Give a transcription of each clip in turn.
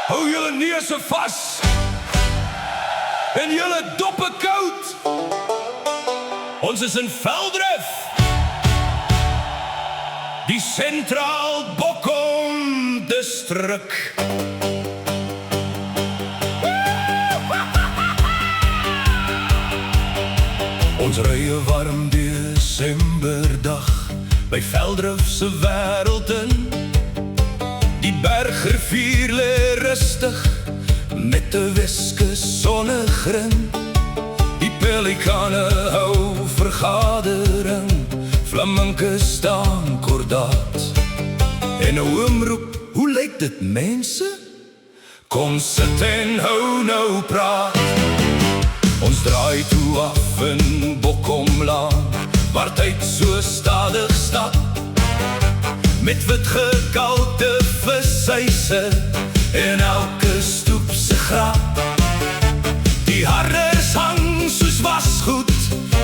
Hou julle neuse vas en julle doppe koud. Ons is in Velddrif, die Sentraal Bokkom Distrik. Ons ry 'n warm Desemberdag by Velddrif se wêreld in. Die bergrivier lê rustig met 'n Weskus sonnegrin. Die pelikane hou vergadering, flaminke staan kordaat. En 'n oom roep, hoe lyk dit mense? Kom sit en hou nou praat. Ons draai toe af in Bokkomlaan, waar tyd so stadig stap. Met wit gekalkte vishuise en elke stoep se grap. Die harders hang soos wasgoed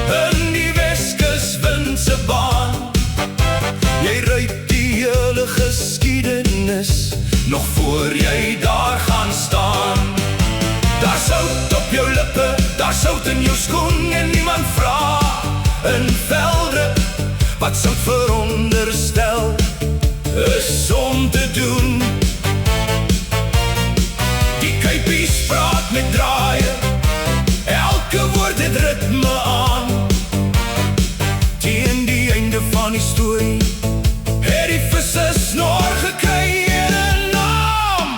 in die Weskus wind se baan. Jy ruik die hele geskiedenis nog voor jy daar gaan staan. Daar sout op jou lippe, daar sout in jou skoen en niemand vra in Velddrif wat sout veronderstel is om te doen. Die kuipies praat met draaie, elke woord het ritme aan. Teen die einde van die storie het die visse snor gekry en 'n naam.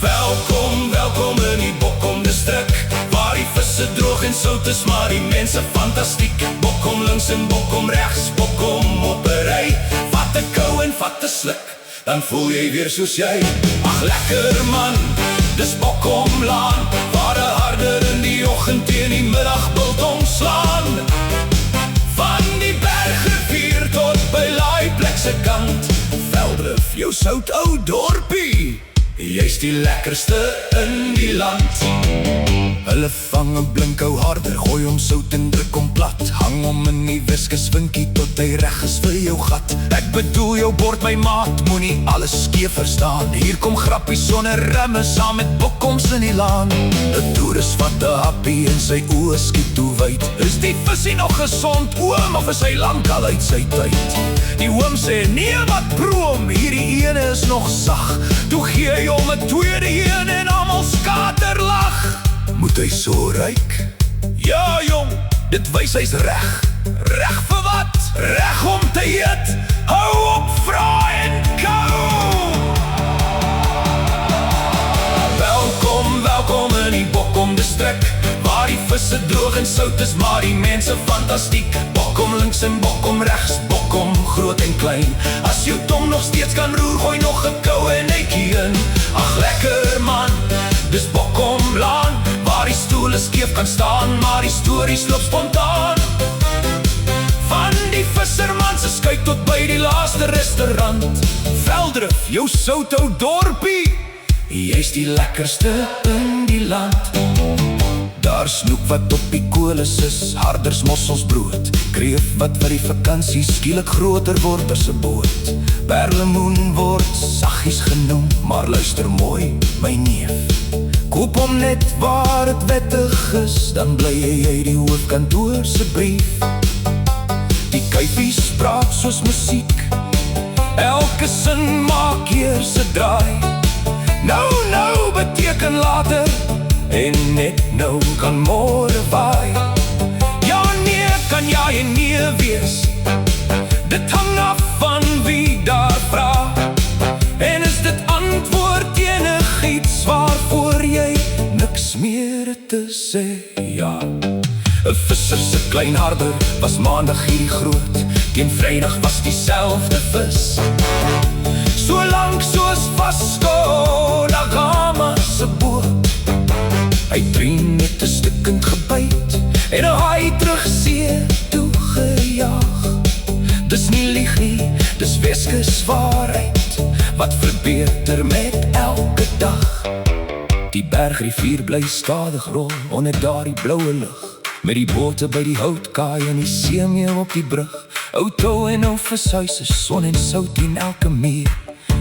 Welkom, welkom in die Bokkom Distrik, waar die visse droog en sout is, maar die mense fantastiek. Bokkom links en Bokkom regs, Bokkom op 'n ry. Vat 'n kou en vat 'n sluk, dan voel jy weer soos jy. Ag lekker man, dis Bokkomlaan, waar 'n harder in die oggend teen die middag biltong slaan. Van die bergrivier tot by Laaiplek se kant, Velddrif, jou sout ou dorpie, jy's die lekkerste in die land. Hulle vang 'n blinkou harder, gooi hom sout en druk hom plat. Hang hom in die Weskus vinkie tot hy reg is vir jou gat. Ek bedoel jou bord my maat, moenie alles skeef verstaan. Hier kom grappies sonder remme saam met bokkoms in die laan. 'n Toerist vat 'n happie en sy oë skiet toe wyd. Is die visie nog gesond, oom, of is hy lankal uit sy tyd? Die oom sê, nee wat proom, hierdie ene is nog sag. Toe gee hy hom 'n tweede een en almal skaterlag. Moet hy so ruik? Ja jong, dit wys hy's reg. Reg vir wat? Reg om te eet. Hou op, vra en kou. Welkom, welkom in die Bokkom Distrik, waar die visse droog en sout is, maar die mense fantastiek. Bokkom links en Bokkom regs, Bokkom groot en klein. As jou tong nog steeds kan roer, gooi nog 'n kou en netjie in. Ag lekker man, dis Bokkomlaan, waar die stoele skeef kan staan, maar die stories loop spontaan. Van die visserman se skuit tot by die laaste restaurant. Velddrif, jou soutou dorpie, jy's die lekkerste in die land. Daar snoek wat op die kolis is, harders mossels brood. Kreef wat vir die vakansie skielik groter word as 'n boot. Perlemoen word saggies genoem, maar luister mooi, my neef. Koop hom net waar het wettig is, dan bly jy die hoofkantoor se brief. Die kuipies praat soos musiek, elke sin maak hier se draai. Nou beteken later, en net nou kan môre waai. Ja nee kan ja en nee wees, dit hang af van wie daar vra. En is dit antwoord enigiets waarvoor jy niks meer te sê? Ja, 'n visser se klein harder was maandag hierdie groot, teen Vrydag was dieselfde vis. So lank soos Vasco da Gama se boot. Hy trien met 'n stukkend gebyt en 'n haai terug see toe gejaag. Dis nie lieg nie, dis Weskus waarheid, wat verbeter met elke dag. Die bergrivier bly stadig rol onder daardie bloue lug, met die bote by die houtkaai en die seemeeu op die brug. Ou tou en ou vishuise, son en sout in elke meer.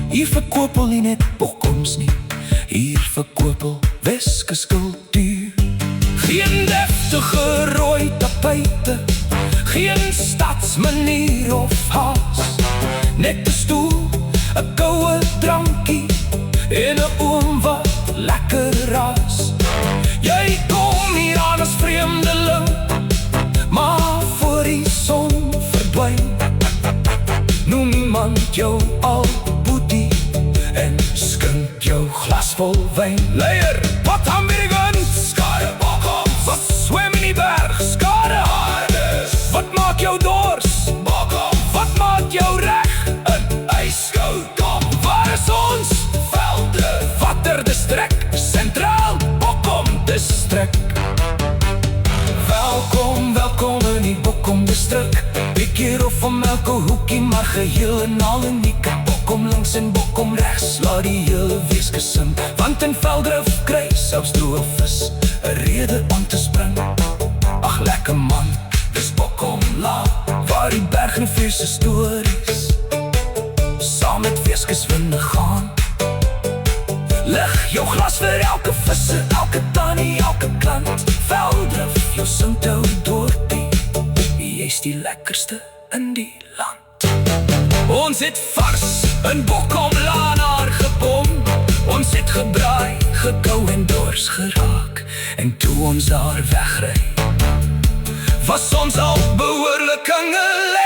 Hier verkoop hulle nie net bokkoms nie, verkoopel, Weskus kultuur. Geen deftige rooi tapijte, geen stadsmanier of haas. Net 'n stoel, 'n koue drankie en 'n oom wat lekker raas. Jy kom hier aan as vreemdeling, maar voor die son verdwyn, noem iemand jou al boetie en skink jou glas vol wyn. Leier, wat hamburger, skare bokkom, wat swem in die berg, skare hardes, wat maak jou dors, bokkom, wat maak jou reg, 'n ijskoudom. Waar is ons velde, watter distrik, sentraal Bokkom distrik. Welkom, welkom in die Bokkom distrik, Bekeer of van elke hoekie, maar geheel en al uniek. Bokkom links en Bokkom regs, laat die hele Weskus sing, want in Velddrif kry selfs droë vis 'n rede om te spring. Ag lekker man, dis Bokkom Laag, waar die bergrivier se stories saam met Weskus winde gaan. Lig jou glas vir elke visse, elke tannie, elke klant. Velddrif, jou Sintou dorpie, jy's die lekkerste in die land. Ons het vars in Bokkom Laanaar gebom, ons het gebraai, gekou en dors geraak. En toe ons daar wegry, was ons al behoorlik in 'n